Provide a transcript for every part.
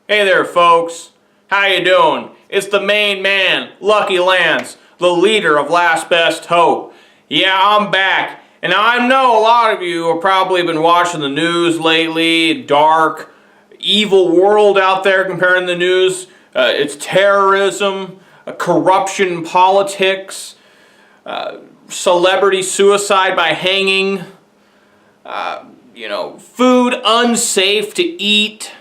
Hey there, folks. How you doing? It's the main man, Lucky Lance, the leader of Last Best Hope. Yeah, I'm back. And I know a lot of you have probably been watching the news lately. Dark, evil world out there comparing the news. It's terrorism, corruption, politics, celebrity suicide by hanging, food unsafe to eat.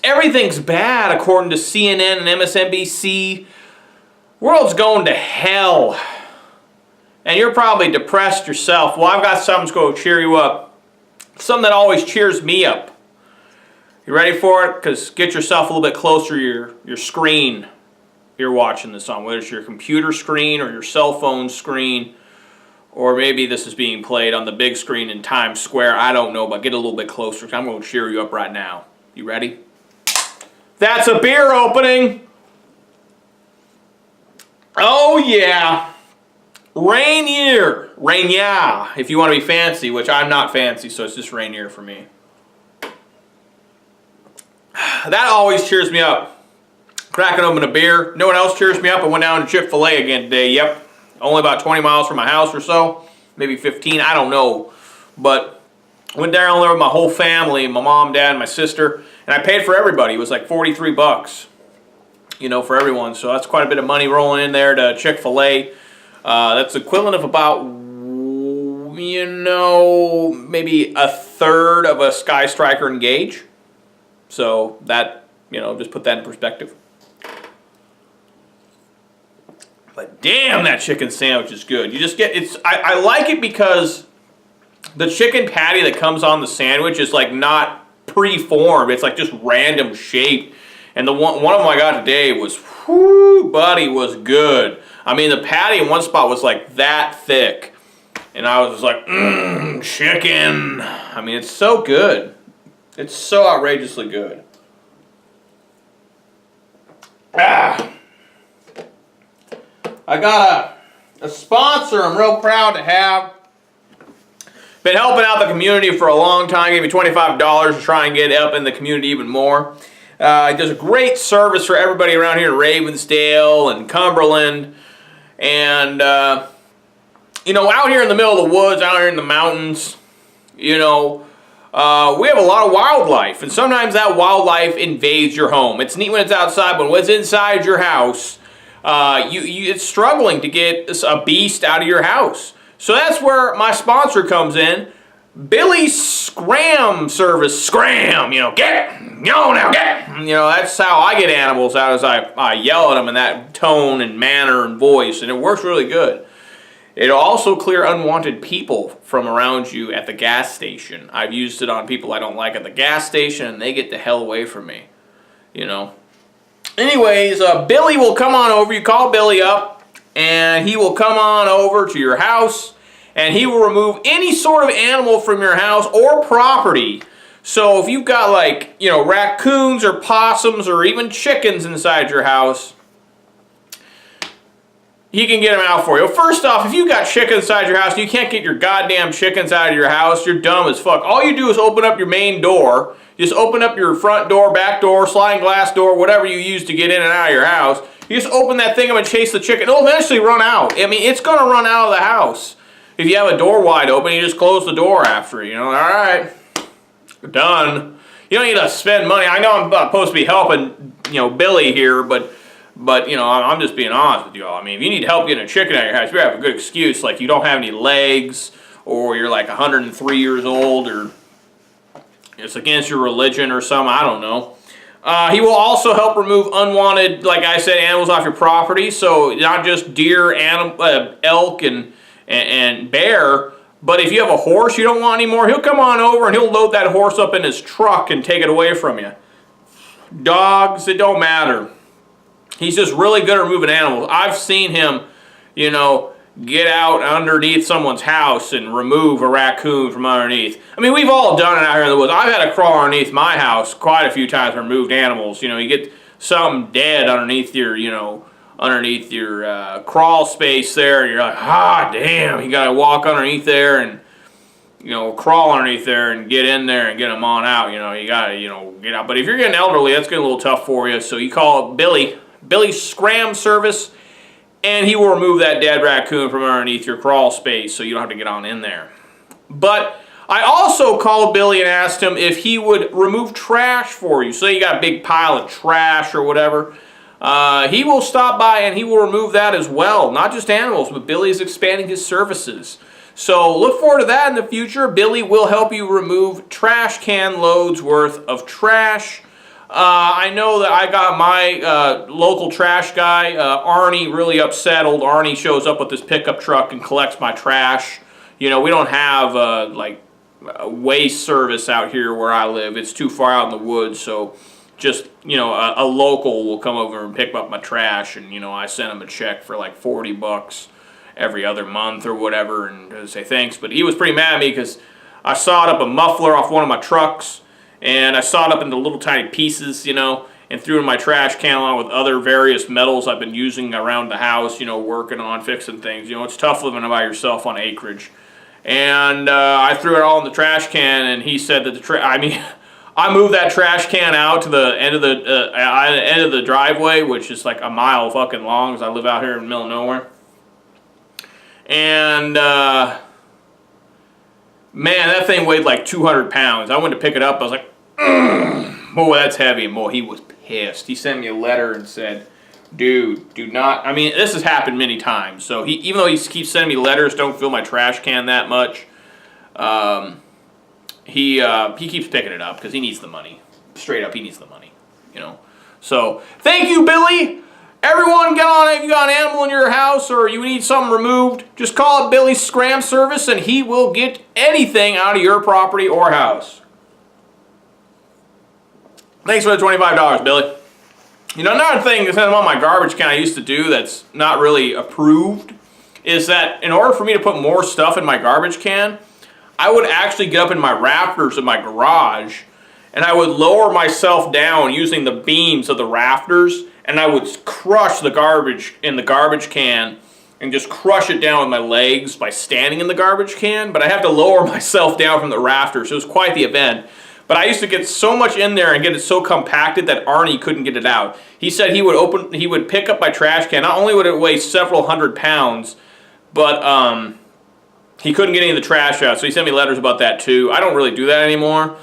Everything's bad according to CNN and MSNBC. World's going to hell. And you're probably depressed yourself. Well, I've got something that's going to cheer you up. Something that always cheers me up. You ready for it? Because get yourself a little bit closer to your screen you're watching this on. Whether it's your computer screen or your cell phone screen. Or maybe this is being played on the big screen in Times Square. I don't know, but get a little bit closer because I'm going to cheer you up right now. You ready? That's a beer opening. Oh yeah. Rainier, if you want to be fancy, which I'm not fancy, so it's just Rainier for me. That always cheers me up. Cracking open a beer. No one else cheers me up. I went down to Chick-fil-A again today. Yep. Only about 20 miles from my house or so. Maybe 15. I don't know. But went down there with my whole family, my mom, dad, and my sister. And I paid for everybody. It was like 43 bucks, for everyone. So that's quite a bit of money rolling in there to Chick-fil-A. That's equivalent of about, maybe a third of a Sky Striker Engage. So that, just put that in perspective. But damn, that chicken sandwich is good. You just get, I like it because the chicken patty that comes on the sandwich is like not pre-formed. It's like just random shape. And the one of them I got today was, whoo, buddy, was good. I mean, the patty in one spot was like that thick. And I was just like, chicken. I mean, it's so good. It's so outrageously good. I got a sponsor I'm real proud to have. Been helping out the community for a long time. Gave me $25 to try and get up in the community even more. He does a great service for everybody around here in Ravensdale and Cumberland. And, out here in the middle of the woods, out here in the mountains, we have a lot of wildlife. And sometimes that wildlife invades your home. It's neat when it's outside, but when it's inside your house, it's struggling to get a beast out of your house. So that's where my sponsor comes in. Billy's Scram Service. Scram, get, now, get. That's how I get animals out, as I yell at them in that tone and manner and voice, and it works really good. It'll also clear unwanted people from around you at the gas station. I've used it on people I don't like at the gas station, and they get the hell away from me, Anyways, Billy will come on over. You call Billy up, and he will come on over to your house, and he will remove any sort of animal from your house or property. So if you've got raccoons or possums or even chickens inside your house, he can get them out for you. First off, if you've got chickens inside your house and you can't get your goddamn chickens out of your house, you're dumb as fuck. All you do is open up your main door. Just open up your front door, back door, sliding glass door, whatever you use to get in and out of your house. You just open that thing up and chase the chicken. It'll eventually run out. I mean, it's going to run out of the house. If you have a door wide open, you just close the door after it. All right, we're done. You don't need to spend money. I know I'm supposed to be helping, Billy here, but I'm just being honest with you all. I mean, if you need help getting a chicken out of your house, you have a good excuse, like you don't have any legs, or you're like 103 years old, or it's against your religion or something. I don't know. He will also help remove unwanted, like I said, animals off your property. So not just deer, elk, and bear, but if you have a horse you don't want anymore, he'll come on over and he'll load that horse up in his truck and take it away from you. Dogs, it don't matter. He's just really good at removing animals. I've seen him, get out underneath someone's house and remove a raccoon from underneath. I mean, we've all done it out here in the woods. I've had to crawl underneath my house quite a few times and removed animals. You get something dead underneath your, crawl space there, and you're like, damn, you gotta walk underneath there and crawl underneath there and get in there and get them on out. You gotta, get out. But if you're getting elderly, that's getting a little tough for you. So you call Billy's Scram Service, and he will remove that dead raccoon from underneath your crawl space so you don't have to get on in there. But I also called Billy and asked him if he would remove trash for you. So you got a big pile of trash or whatever. He will stop by and he will remove that as well. Not just animals, but Billy is expanding his services. So look forward to that in the future. Billy will help you remove trash can loads worth of trash. I know that I got my local trash guy, Arnie, really upset. Old Arnie shows up with this pickup truck and collects my trash. We don't have like a waste service out here where I live. It's too far out in the woods, so just, a local will come over and pick up my trash, and, I send him a check for like $40 every other month or whatever, and say thanks. But he was pretty mad at me because I sawed up a muffler off one of my trucks, and I sawed up into little tiny pieces, and threw it in my trash can along with other various metals I've been using around the house, working on, fixing things. It's tough living by yourself on acreage. And I threw it all in the trash can, and he said that I moved that trash can out to the end of the driveway, which is like a mile fucking long, because I live out here in the middle of nowhere. And man, that thing weighed like 200 pounds. I went to pick it up. I was like, boy, that's heavy. And boy, he was pissed. He sent me a letter and said, dude, do not. This has happened many times. So even though he keeps sending me letters, don't fill my trash can that much. He keeps picking it up because he needs the money. Straight up, he needs the money. So thank you, Billy. Everyone, get on it. If you got an animal in your house or you need something removed, just call it Billy's Scram Service, and he will get anything out of your property or house. Thanks for the $25, Billy. Another thing that's on my garbage can I used to do that's not really approved is that in order for me to put more stuff in my garbage can, I would actually get up in my rafters of my garage and I would lower myself down using the beams of the rafters, and I would crush the garbage in the garbage can and just crush it down with my legs by standing in the garbage can, but I have to lower myself down from the rafters. It was quite the event. But I used to get so much in there and get it so compacted that Arnie couldn't get it out. He said he would pick up my trash can. Not only would it weigh several hundred pounds, but he couldn't get any of the trash out. So he sent me letters about that too. I don't really do that anymore.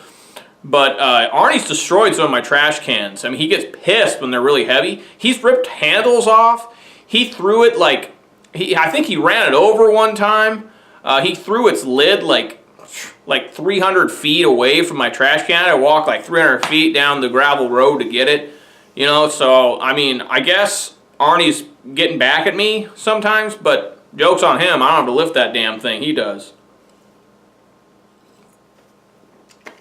But Arnie's destroyed some of my trash cans. He gets pissed when they're really heavy. He's ripped handles off. He threw it I think he ran it over one time. He threw its lid like 300 feet away from my trash can. I walked like 300 feet down the gravel road to get it. So, I guess Arnie's getting back at me sometimes, but joke's on him. I don't have to lift that damn thing. He does.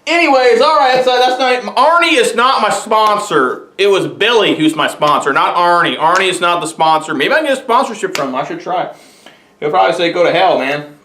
Anyways, alright, so that's not... Arnie is not my sponsor. It was Billy who's my sponsor, not Arnie. Arnie is not the sponsor. Maybe I can get a sponsorship from him. I should try. He'll probably say, go to hell, man.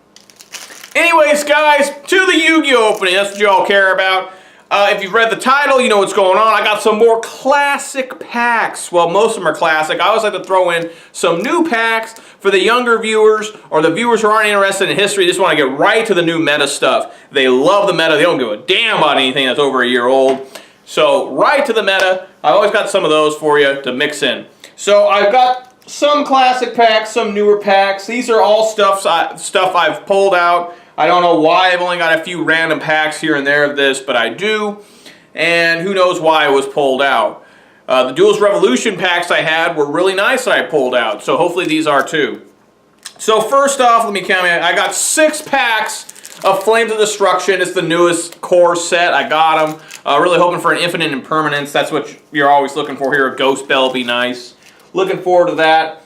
Anyways, guys, to the Yugioh opening. That's what you all care about. If you've read the title, you know what's going on. I got some more classic packs. Well, most of them are classic. I always like to throw in some new packs for the younger viewers or the viewers who aren't interested in history. They just want to get right to the new meta stuff. They love the meta. They don't give a damn about anything that's over a year old. So, right to the meta. I always got some of those for you to mix in. So, I've got some classic packs, some newer packs. These are all stuff I've pulled out. I don't know why I've only got a few random packs here and there of this, but I do. And who knows why it was pulled out. The Duelist Revolution packs I had were really nice that I pulled out, so hopefully these are too. So first off, let me count. I got 6 packs of Flames of Destruction. It's the newest core set. I got them. Really hoping for an Infinite Impermanence. That's what you're always looking for here. A Ghost Bell would be nice. Looking forward to that.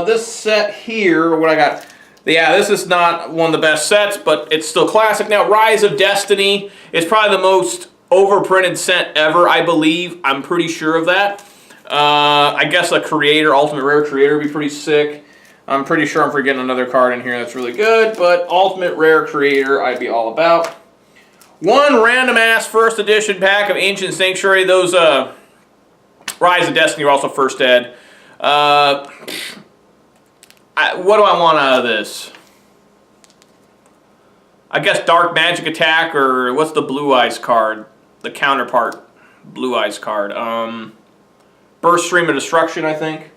This set here, what I got... Yeah, this is not one of the best sets, but it's still classic. Now, Rise of Destiny is probably the most overprinted set ever, I believe. I'm pretty sure of that. I guess a Creator, Ultimate Rare Creator would be pretty sick. I'm pretty sure I'm forgetting another card in here that's really good, but Ultimate Rare Creator I'd be all about. One random-ass first edition pack of Ancient Sanctuary. Those Rise of Destiny are also first ed. What do I want out of this? I guess Dark Magic Attack, or what's the Blue Eyes card? The counterpart Blue Eyes card. Burst Stream of Destruction, I think.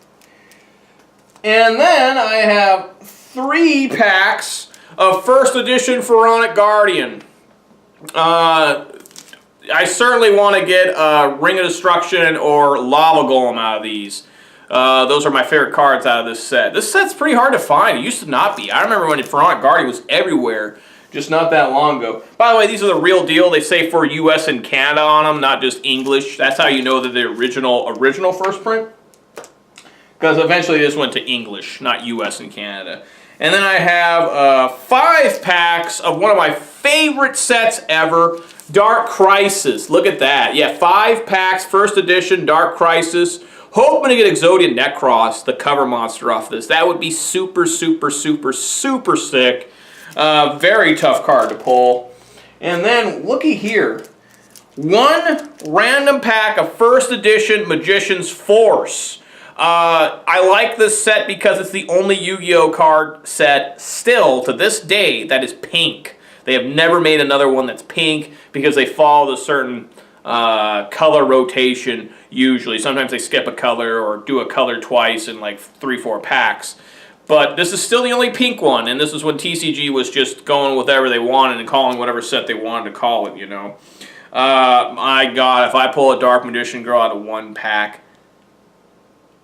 And then I have 3 packs of first edition Pharaonic Guardian. I certainly want to get Ring of Destruction or Lava Golem out of these. Those are my favorite cards out of this set. This set's pretty hard to find. It used to not be. I remember when Pharaonic Guardian was everywhere just not that long ago. By the way, these are the real deal. They say for US and Canada on them, not just English. That's how you know that they're original first print. Because eventually this went to English, not US and Canada. And then I have 5 packs of one of my favorite sets ever, Dark Crisis. Look at that. Yeah, 5 packs, first edition, Dark Crisis. Hoping to get Exodian Necros, the cover monster, off this. That would be super, super, super, super sick. Very tough card to pull. And then, looky here. 1 random pack of first edition Magician's Force. I like this set because it's the only Yu-Gi-Oh card set still to this day that is pink. They have never made another one that's pink because they follow a certain color rotation usually. Sometimes they skip a color or do a color twice in like 3-4 packs. But this is still the only pink one, and this is when TCG was just going with whatever they wanted and calling whatever set they wanted to call it, you know. My God, if I pull a Dark Magician Girl out of 1 pack,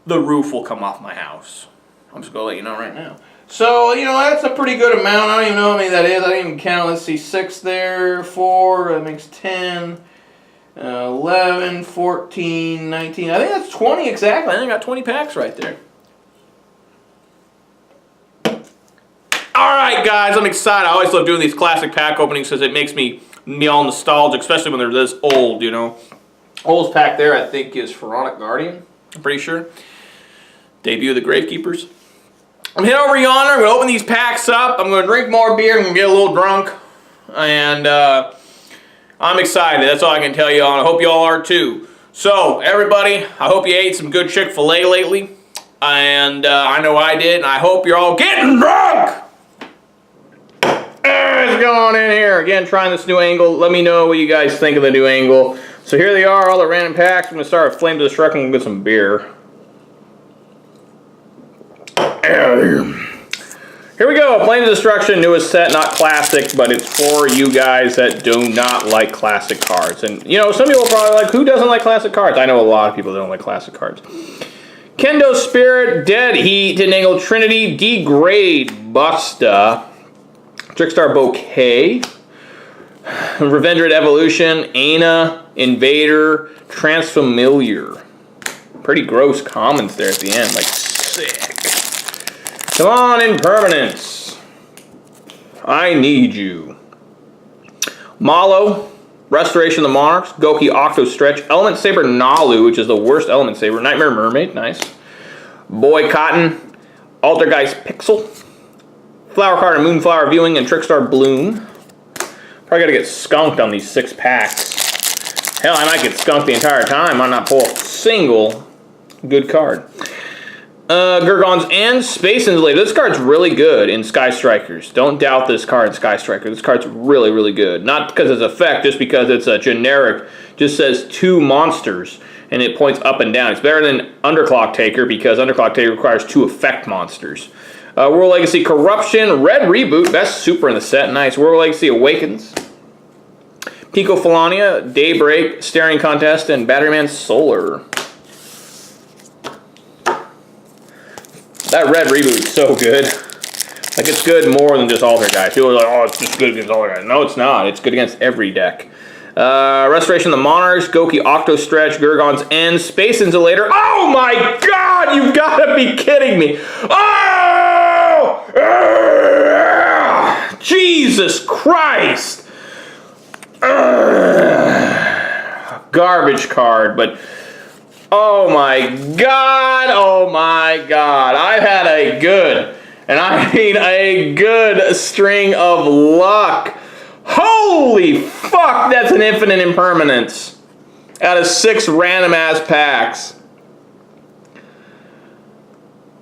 the roof will come off my house. I'm just going to let you know right now. So, you know, that's a pretty good amount. I don't even know how many that is. I didn't even count. Let's see, 6 there, 4, that makes 10, 11, 14, 19. I think that's 20 exactly. I think I got 20 packs right there. Alright guys, I'm excited. I always love doing these classic pack openings because it makes me all nostalgic, especially when they're this old, you know. Oldest pack there, I think, is Pharaonic Guardian. I'm pretty sure. Debut of the Gravekeepers. I'm heading over yonder. I'm going to open these packs up. I'm going to drink more beer. I'm going to get a little drunk. And I'm excited. That's all I can tell you all. I hope you all are too. So, everybody, I hope you ate some good Chick-fil-A lately. And I know I did. And I hope you're all getting drunk! Let's go on in here. Again, trying this new angle. Let me know what you guys think of the new angle. So here they are, all the random packs. I'm going to start with Flame to Destruction and get some beer. Here we go. Flame to Destruction, newest set, not classic, but it's for you guys that do not like classic cards. And, you know, some people are probably like, who doesn't like classic cards? I know a lot of people that don't like classic cards. Kendo Spirit, Dead Heat, Hidden Angle Trinity, Degrade, Busta, Trickstar Bouquet, Revengered Evolution, Ana, Invader, Transfamiliar. Pretty gross commons there at the end, like sick. Come on, Impermanence. I Need You. Malo, Restoration of the Monarchs, Goki Octo Stretch, Element Saber Nalu, which is the worst Element Saber, Nightmare Mermaid, nice. Boy Cotton, Altergeist Pixel, Flower Card and Moonflower Viewing, and Trickstar Bloom. Probably got to get skunked on these 6 packs. Hell, I might get skunked the entire time. I might not pull a single good card. Gurgon's and Space Insulator. This card's really good in Sky Strikers. Don't doubt this card in Sky Striker. This card's really, really good. Not because of its effect, just because it's a generic, just says 2 monsters, and it points up and down. It's better than Underclock Taker, because Underclock Taker requires 2 effect monsters. World Legacy Corruption, Red Reboot, best super in the set, nice. World Legacy Awakens, Pico Felania, Daybreak, Staring Contest, and Batteryman Solar. That Red Reboot is so good. Like, it's good more than just Alter Guys. People are like, oh, it's just good against Alter Guys. No, it's not. It's good against every deck. Restoration of the Monarchs, Goki Octo Stretch, Gurgon's End, Space Insulator. Oh my God! You've got to be kidding me! Oh! Jesus Christ! Garbage card, but oh my God! Oh my God! I've had a good, and I mean a good string of luck. Holy fuck, that's an infinite impermanence out of 6 random ass packs.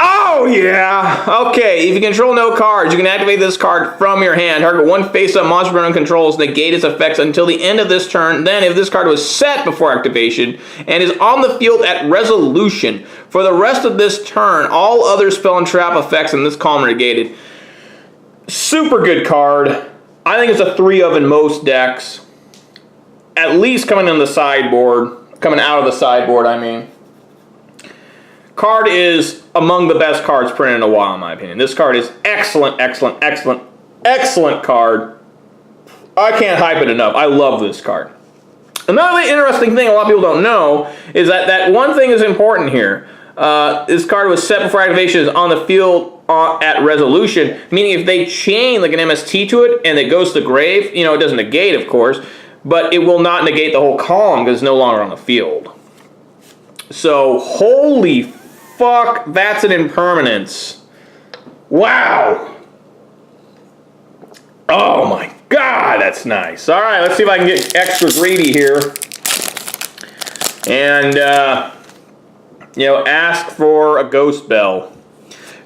Oh, yeah. Okay, if you control no cards, you can activate this card from your hand. Target one face-up monster under controls, negate its effects until the end of this turn. Then, if this card was set before activation and is on the field at resolution, for the rest of this turn, all other spell and trap effects in this column are negated. Super good card. I think it's a 3 of in most decks. At least coming in the sideboard. Coming out of the sideboard, I mean. Card is among the best cards printed in a while, in my opinion. This card is excellent, excellent, excellent, excellent card. I can't hype it enough. I love this card. Another interesting thing a lot of people don't know is that one thing is important here. This card was set before activation, is on the field at resolution, meaning if they chain like an MST to it and it goes to the grave, it doesn't negate, of course, but it will not negate the whole column because it's no longer on the field. So, holy fuck, that's an impermanence. Wow. Oh my god, that's nice. Alright, let's see if I can get extra greedy here. And, ask for a Ghost Bell.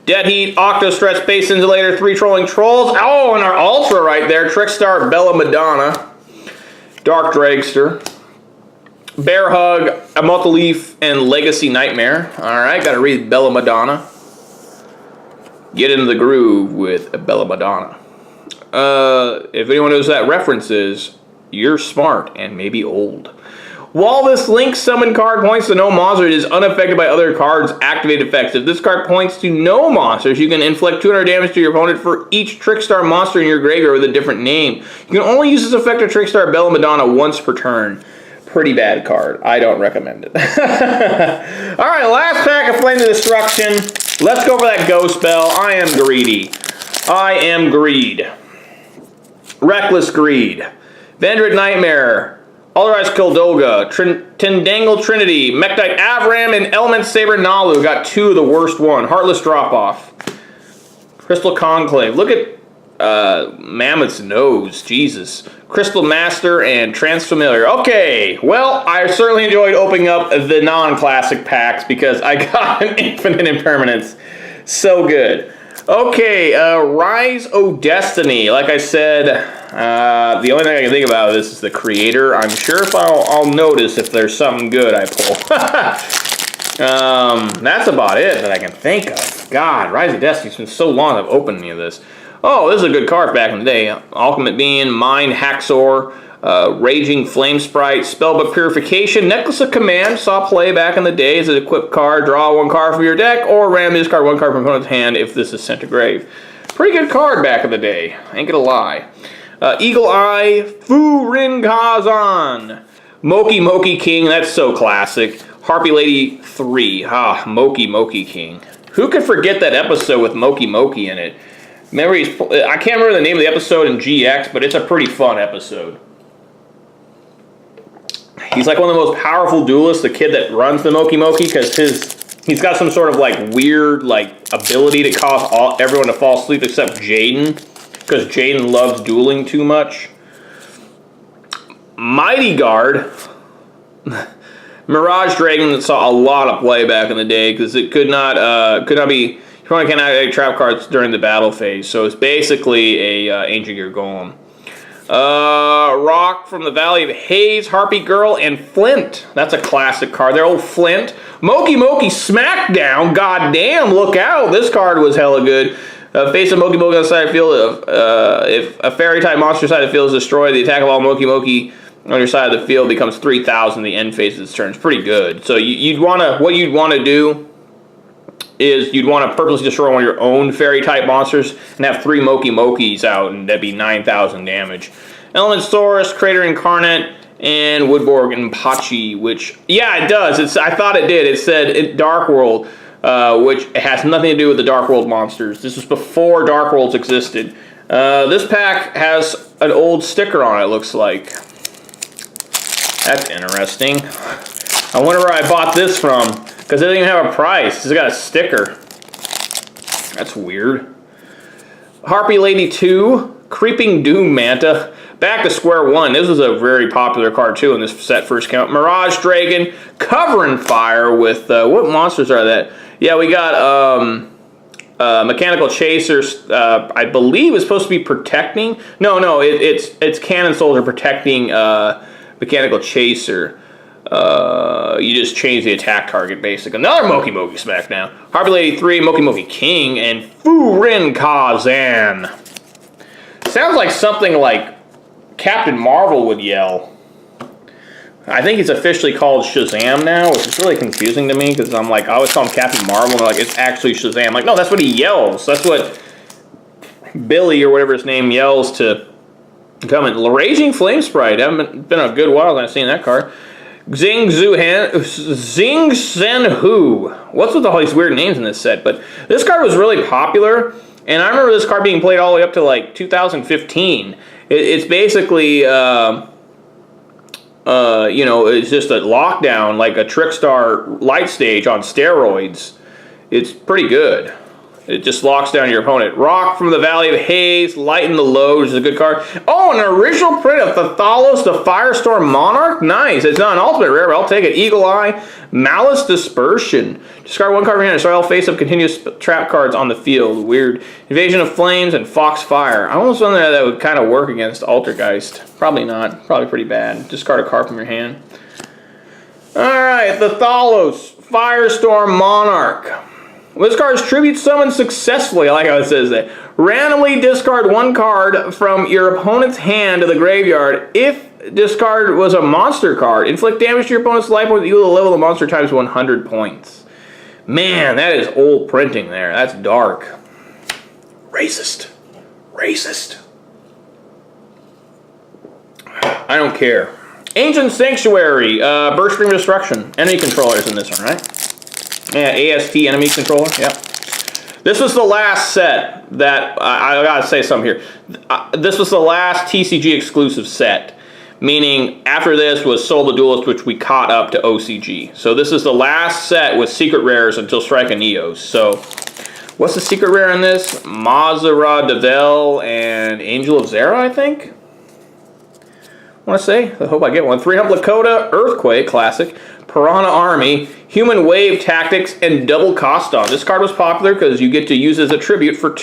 Dead Heat, Octo Stress, Space Insulator, 3 Trolling Trolls. Oh, and our Ultra right there. Trickstar, Bella Madonna. Dark Dragster. Bear Hug, a Multi-Leaf, and Legacy Nightmare. Alright, gotta read Bella Madonna. Get into the groove with Bella Madonna. If anyone knows what that reference is, you're smart and maybe old. While this Link Summon card points to no monster, it is unaffected by other cards' activated effects. If this card points to no monsters, you can inflict 200 damage to your opponent for each Trickstar monster in your graveyard with a different name. You can only use this effect of Trickstar Bella Madonna once per turn. Pretty bad card. I don't recommend it. Alright, last pack of Flame to Destruction. Let's go for that Ghost Bell. I am greedy. I am greed. Reckless Greed. Vendred Nightmare. Alderized Kildolga, Tendangle Trinity, Mekhtite Avram, and Element Saber Nalu. Got 2 of the worst one. Heartless Drop-Off. Crystal Conclave. Look at Mammoth's nose. Jesus. Crystal Master and Transfamiliar. Okay, well, I certainly enjoyed opening up the non-classic packs because I got an infinite impermanence. So good. Okay, Rise O Destiny. Like I said, the only thing I can think about this is the creator. I'm sure if I'll notice if there's something good I pull. That's about it that I can think of. God, Rise of Destiny. It's been so long I've opened any of this. Oh, this is a good card back in the day. Ultimate Being, Mind Haxor, Raging Flame Sprite, Spellbook Purification, Necklace of Command. Saw play back in the day as an equipped card. Draw 1 card from your deck, or randomly discard 1 card from opponent's hand if this is sent to grave. Pretty good card back in the day. Ain't gonna lie. Eagle Eye, Furin Kazan. Moki Moki King, that's so classic. Harpy Lady 3. Moki Moki King. Who could forget that episode with Moki Moki in it? I can't remember the name of the episode in GX, but it's a pretty fun episode. He's like one of the most powerful duelists, the kid that runs the Moki Moki, because he's got some sort of weird ability to cause everyone to fall asleep except Jaden, because Jaden loves dueling too much. Mighty Guard. Mirage Dragon that saw a lot of play back in the day because it could not be. You probably cannot activate trap cards during the battle phase, so it's basically a Ancient Gear Golem. Rock from the Valley of Haze, Harpy Girl, and Flint. That's a classic card. They're old Flint. Moki Moki Smackdown. Goddamn, look out. This card was hella good. Face of Moki Moki on the side of the field. If a fairy-type monster side of the field is destroyed, the attack of all Moki Moki on your side of the field becomes 3,000 the end phase of this turn. It's pretty good. So what you'd want to do is you'd want to purposely destroy one of your own fairy-type monsters and have 3 Moki Mokis out, and that'd be 9,000 damage. Element Saurus, Crater Incarnate, and Woodborg and Pachi, which, yeah, it does. I thought it did. It said Dark World, which has nothing to do with the Dark World monsters. This was before Dark Worlds existed. This pack has an old sticker on it, looks like. That's interesting. I wonder where I bought this from, because it doesn't even have a price. It's got a sticker. That's weird. Harpy Lady 2, Creeping Doom Manta. Back to square one. This was a very popular card too when this set first came out. Mirage Dragon, Covering Fire with, what monsters are that? Yeah, we got Mechanical Chasers. I believe is supposed to be protecting. No, it's Cannon Soldier protecting Mechanical Chaser. You just change the attack target, basically. Another Moki Moki spec now. Harvey Lady 3, Moki Moki King, and Furin Kazan. Sounds like something like Captain Marvel would yell. I think it's officially called Shazam now, which is really confusing to me, because I'm like, I always call him Captain Marvel, and they're like, it's actually Shazam. I'm like, no, that's what he yells. That's what Billy, or whatever his name, yells to come in. Raging Flame Sprite. Haven't been a good while since I've seen that card. Xing Sen Hu. What's with all these weird names in this set? But this card was really popular, and I remember this card being played all the way up to like 2015. It's basically, you know, it's just a lockdown, like a Trickstar light stage on steroids. It's pretty good. It just locks down your opponent. Rock from the Valley of Haze, Lighten the Load, which is a good card. Oh, an original print of Thalos, the Firestorm Monarch. Nice. It's not an ultimate rare, but I'll take it. Eagle Eye, Malice Dispersion. Discard one card from your hand. Sorry, I'll face up continuous trap cards on the field. Weird. Invasion of Flames and Fox Fire. I almost wonder that would kind of work against Altergeist. Probably not. Probably pretty bad. Discard a card from your hand. Alright, the Thalos, Firestorm Monarch. This card is Tribute Summon successfully. I like how it says that. Randomly discard one card from your opponent's hand to the graveyard. If discard was a monster card, inflict damage to your opponent's life with equal to the level of the monster times 100 points. Man, that is old printing there. That's dark. Racist. Racist. I don't care. Ancient Sanctuary. Burst Stream Destruction. Enemy controllers in this one, right? Yeah, AST enemy controller, yep. This was the last set that, I gotta say something here. This was the last TCG exclusive set. Meaning, after this was Soul the Duelist, which we caught up to OCG. So this is the last set with secret rares until Strike and Neos. So, what's the secret rare in this? Mazara Devel and Angel of Zera, I think? I want to say, I hope I get one. 3 Hump Lakota, Earthquake, classic. Piranha Army, Human Wave Tactics, and Double Coston. This card was popular because you get to use as a tribute for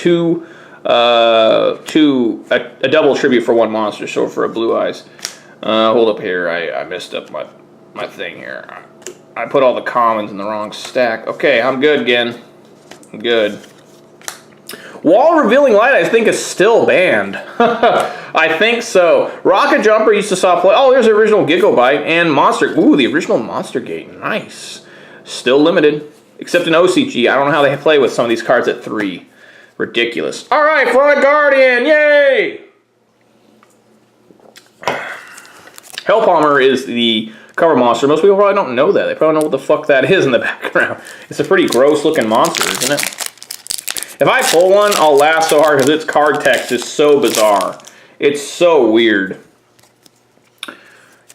a double tribute for one monster, so for a Blue Eyes. Hold up here, I messed up my thing here. I put all the commons in the wrong stack. Okay, I'm good again. I'm good. Wall Revealing Light, I think, is still banned. I think so. Rocket Jumper used to stop play. Oh, there's the original Gigabyte and Monster. Ooh, the original Monster Gate. Nice. Still limited. Except in OCG. I don't know how they play with some of these cards at 3. Ridiculous. All right, Front Guardian. Yay! Hellpalmer is the cover monster. Most people probably don't know that. They probably don't know what the fuck that is in the background. It's a pretty gross looking monster, isn't it? If I pull one, I'll laugh so hard because its card text is so bizarre. It's so weird. Here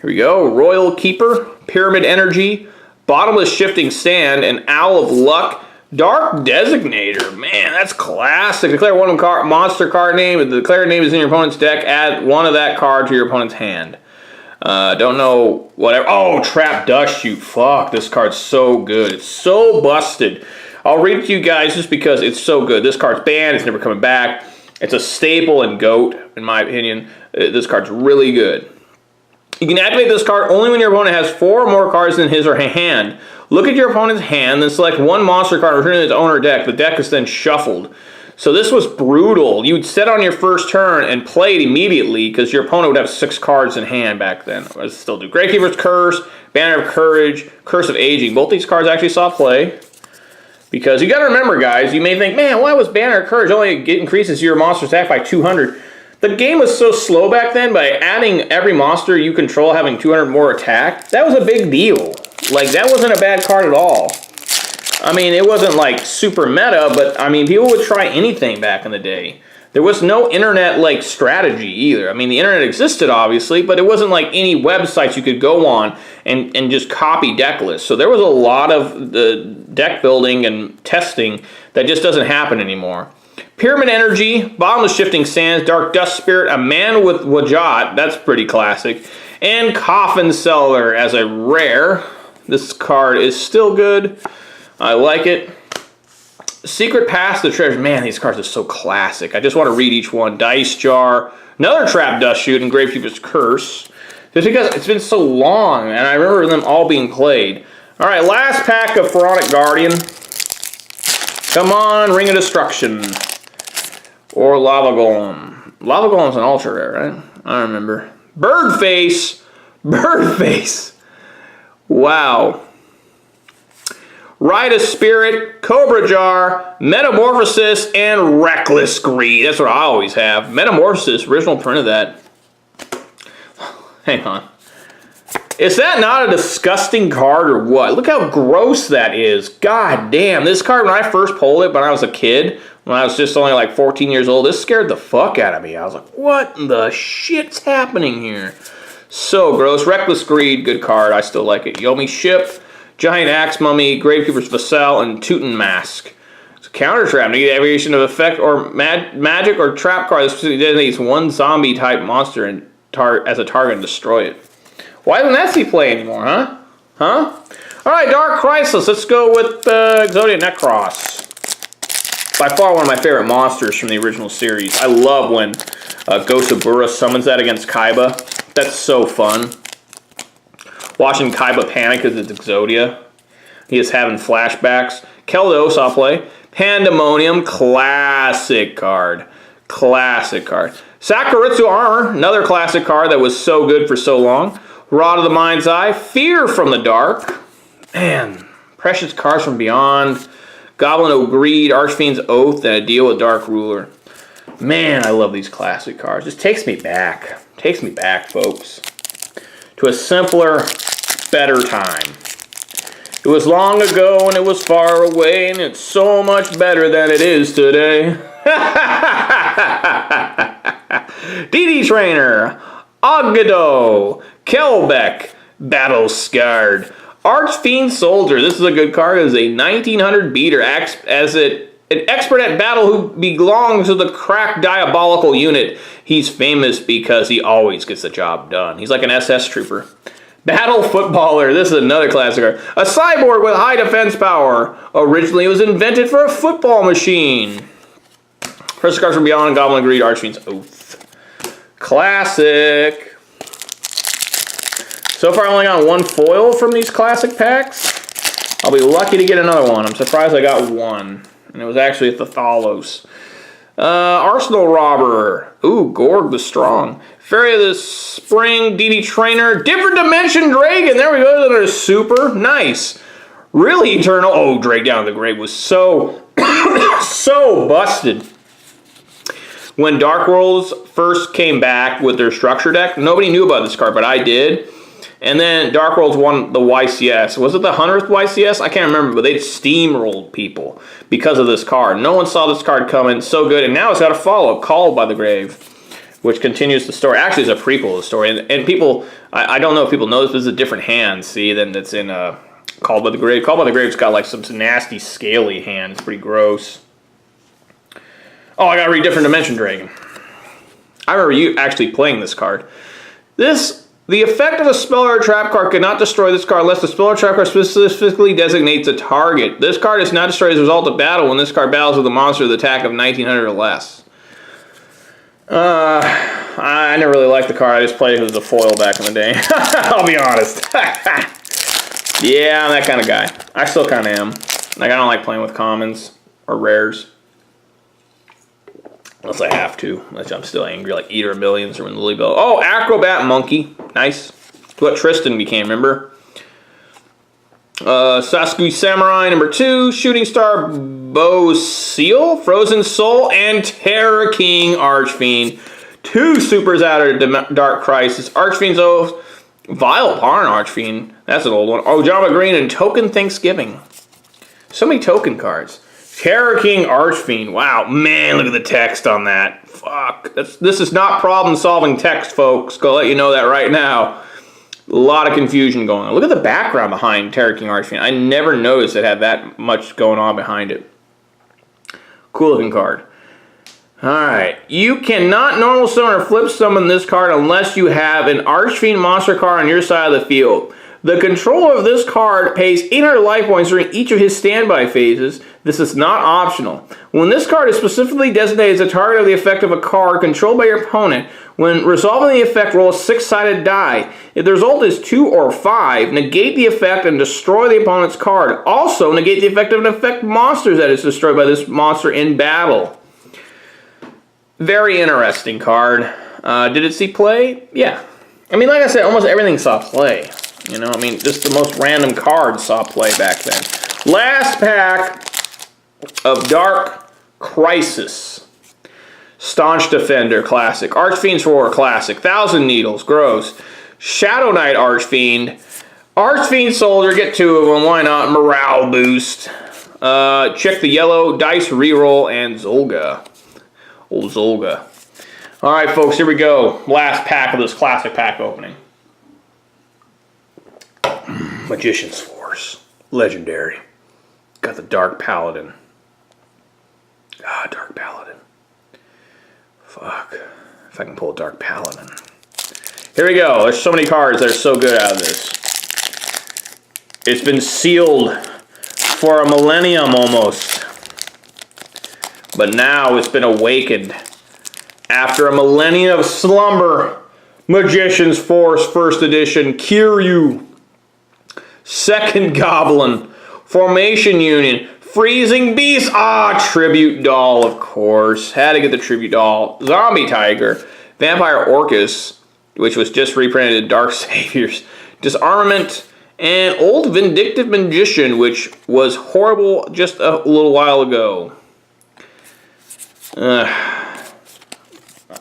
we go. Royal Keeper, Pyramid Energy, Bottomless Shifting Sand, and Owl of Luck. Dark Designator. Man, that's classic. Declare one monster card name. If the declared name is in your opponent's deck, add one of that card to your opponent's hand. Don't know whatever. Oh, Trap Dust Shoot. Fuck, this card's so good. It's so busted. I'll read it to you guys just because it's so good. This card's banned. It's never coming back. It's a staple in GOAT, in my opinion. This card's really good. You can activate this card only when your opponent has 4 or more cards in his or her hand. Look at your opponent's hand, then select one monster card, return it to its owner deck. The deck is then shuffled. So this was brutal. You'd set on your first turn and play it immediately because your opponent would have 6 cards in hand back then. I still do. Gravekeeper's Curse, Banner of Courage, Curse of Aging. Both these cards actually saw play. Because you got to remember, guys, you may think, man, why was Banner of Courage only increases your monster's attack by 200? The game was so slow back then, by adding every monster you control having 200 more attack, that was a big deal. Like, that wasn't a bad card at all. I mean, it wasn't like super meta, but I mean, people would try anything back in the day. There was no internet like strategy either. I mean, the internet existed obviously, but it wasn't like any websites you could go on and just copy deck lists. So there was a lot of the deck building and testing that just doesn't happen anymore. Pyramid Energy, Bottomless Shifting Sands, Dark Dust Spirit, a Man with Wajat, that's pretty classic, and Coffin Seller as a rare. This card is still good. I like it. Secret Path to the Treasure. Man, these cards are so classic. I just want to read each one. Dice Jar. Another Trap Dust Shoot and Gravekeeper's Curse. Just because it's been so long, and I remember them all being played. All right, last pack of Pharaonic Guardian. Come on, Ring of Destruction. Or Lava Golem. Lava Golem's an ultra rare, right? I don't remember. Birdface. Birdface. Wow. Rite of Spirit, Cobra Jar, Metamorphosis, and Reckless Greed. That's what I always have. Metamorphosis, original print of that. Hang on. Is that not a disgusting card or what? Look how gross that is. God damn. This card, when I first pulled it when I was a kid, when I was just only like 14 years old, this scared the fuck out of me. I was like, what the shit's happening here? So gross. Reckless Greed, good card. I still like it. Yomi Ship, Giant Axe Mummy, Gravekeeper's Vassal, and Teuton Mask. It's a counter trap. Negative variation of effect or magic or trap card that specifically designates one zombie type monster and as a target and destroy it. Why doesn't that see play anymore, huh? Alright, Dark Crisis. Let's go with Exodia Necros. By far one of my favorite monsters from the original series. I love when Ghost of Bura summons that against Kaiba. That's so fun. Watching Kaiba panic as it's Exodia. He is having flashbacks. Keldos, I'll play. Pandemonium, classic card. Classic card. Sakuritsu Armor, another classic card that was so good for so long. Rod of the Mind's Eye. Fear from the Dark. Man, Precious Cards from Beyond. Goblin of Greed, Archfiend's Oath, and a Deal with Dark Ruler. Man, I love these classic cards. Just takes me back. Takes me back, folks. To a simpler, better time. It was long ago and it was far away, and it's so much better than it is today. DD Trainer, Ogado, Kelbeck, Battle Scarred, Archfiend Soldier. This is a good card. It is a 1900 beater. An expert at battle who belongs to the crack diabolical unit. He's famous because he always gets the job done. He's like an SS trooper. Battle Footballer. This is another classic card. A cyborg with high defense power. Originally, it was invented for a football machine. First cards from Beyond, Goblin of Greed, Archfiend's Oath. Classic. So far, I only got one foil from these classic packs. I'll be lucky to get another one. I'm surprised I got one. And it was actually at the Thalos. Arsenal Robber. Ooh, Gorg the Strong. Fairy of the Spring, DD Trainer. Different Dimension Dragon. There we go. Another super. Nice. Really Eternal. Oh, Drake Down in the Grave was so, so busted. When Dark Worlds first came back with their structure deck, nobody knew about this card, but I did. And then Dark Worlds won the YCS. Was it the 100th YCS? I can't remember, but they steamrolled people because of this card. No one saw this card coming. So good. And now it's got a follow-up, Called by the Grave, which continues the story. Actually, it's a prequel to the story. And people, I don't know if people know this, but it's a different hand, see, than that's in Called by the Grave. Called by the Grave's got like some nasty, scaly hand. It's pretty gross. Oh, I gotta read Different Dimension Dragon. I remember you actually playing this card. The effect of a spell or a trap card cannot destroy this card unless the spell or trap card specifically designates a target. This card is not destroyed as a result of battle when this card battles with a monster with an attack of 1900 or less. I never really liked the card. I just played it as a foil back in the day. I'll be honest. Yeah, I'm that kind of guy. I still kind of am. Like, I don't like playing with commons or rares. Unless I have to. Unless I'm still angry, like Eater of Millions or when Lily Bell. Oh, Acrobat Monkey. Nice. It's what Tristan became, remember? Sasuke Samurai #2. Shooting Star Bow Seal. Frozen Soul. And Terror King Archfiend. Two supers out of Dark Crisis. Archfiend's Oath. Vile Parn Archfiend. That's an old one. Ojama Green and Token Thanksgiving. So many token cards. Terror King Archfiend. Wow, man, look at the text on that. Fuck. This is not problem-solving text, folks. Gonna let you know that right now. A lot of confusion going on. Look at the background behind Terror King Archfiend. I never noticed it had that much going on behind it. Cool looking card. Alright. You cannot normal summon or flip summon this card unless you have an Archfiend monster card on your side of the field. The controller of this card pays 800 life points during each of his standby phases. This is not optional. When this card is specifically designated as a target of the effect of a card controlled by your opponent, when resolving the effect, roll a 6-sided die. If the result is 2 or 5, negate the effect and destroy the opponent's card. Also, negate the effect of an effect monster that is destroyed by this monster in battle. Very interesting card. Did it see play? Yeah. I mean, like I said, almost everything saw play. You know, I mean, just the most random cards saw play back then. Last pack of Dark Crisis. Staunch Defender, classic. Archfiend's Roar, classic. Thousand Needles, gross. Shadow Knight Archfiend. Archfiend Soldier, get 2 of them, why not? Morale boost. Check the yellow, dice reroll, and Zolga. Old Zolga. Alright, folks, here we go. Last pack of this classic pack opening. Magician's Force. Legendary. Got the Dark Paladin. Ah, Dark Paladin. Fuck. If I can pull a Dark Paladin. Here we go. There's so many cards that are so good out of this. It's been sealed for a millennium almost. But now it's been awakened. After a millennium of slumber. Magician's Force, First Edition. Kiryu. Second Goblin. Formation Union. Freezing Beast. Ah, Tribute Doll, of course. Had to get the Tribute Doll. Zombie Tiger. Vampire Orcus, which was just reprinted in Dark Saviors. Disarmament. And Old Vindictive Magician, which was horrible just a little while ago.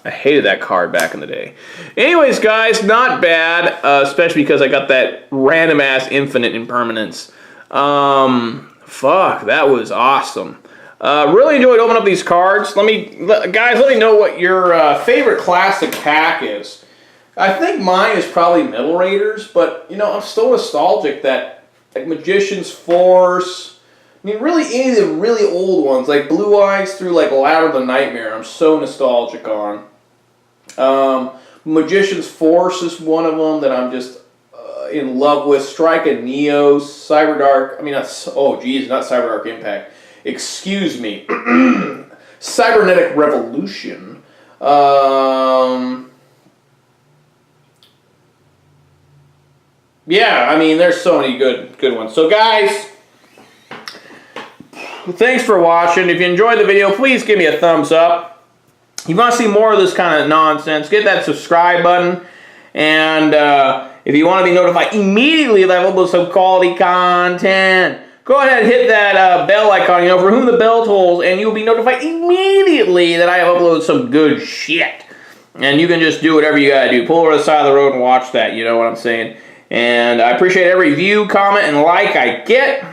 I hated that card back in the day. Anyways, guys, not bad. Especially because I got that random-ass infinite impermanence. Fuck, that was awesome. Really enjoyed opening up these cards. Guys, let me know what your favorite classic pack is. I think mine is probably Middle Raiders, but, you know, I'm still nostalgic that, like, Magician's Force. I mean, really, any of the really old ones, like Blue Eyes through, like, Ladder of the Nightmare, I'm so nostalgic on. Magician's Force is one of them that I'm just in love with. Strike and Neo, Cyberdark, I mean, not Cyberdark Impact. Excuse me. Cybernetic Revolution. Yeah, I mean, there's so many good ones. So, guys, thanks for watching. If you enjoyed the video, please give me a thumbs up. If you want to see more of this kind of nonsense, get that subscribe button. And if you want to be notified immediately that I upload some quality content, go ahead and hit that bell icon, you know, for whom the bell tolls, and you'll be notified immediately that I have uploaded some good shit. And you can just do whatever you gotta do. Pull over to the side of the road and watch that, you know what I'm saying? And I appreciate every view, comment, and like I get.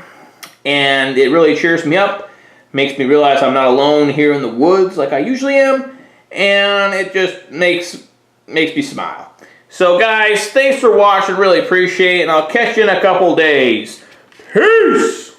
And it really cheers me up. Makes me realize I'm not alone here in the woods like I usually am. And it just makes me smile. So guys, thanks for watching. Really appreciate it. And I'll catch you in a couple days. Peace!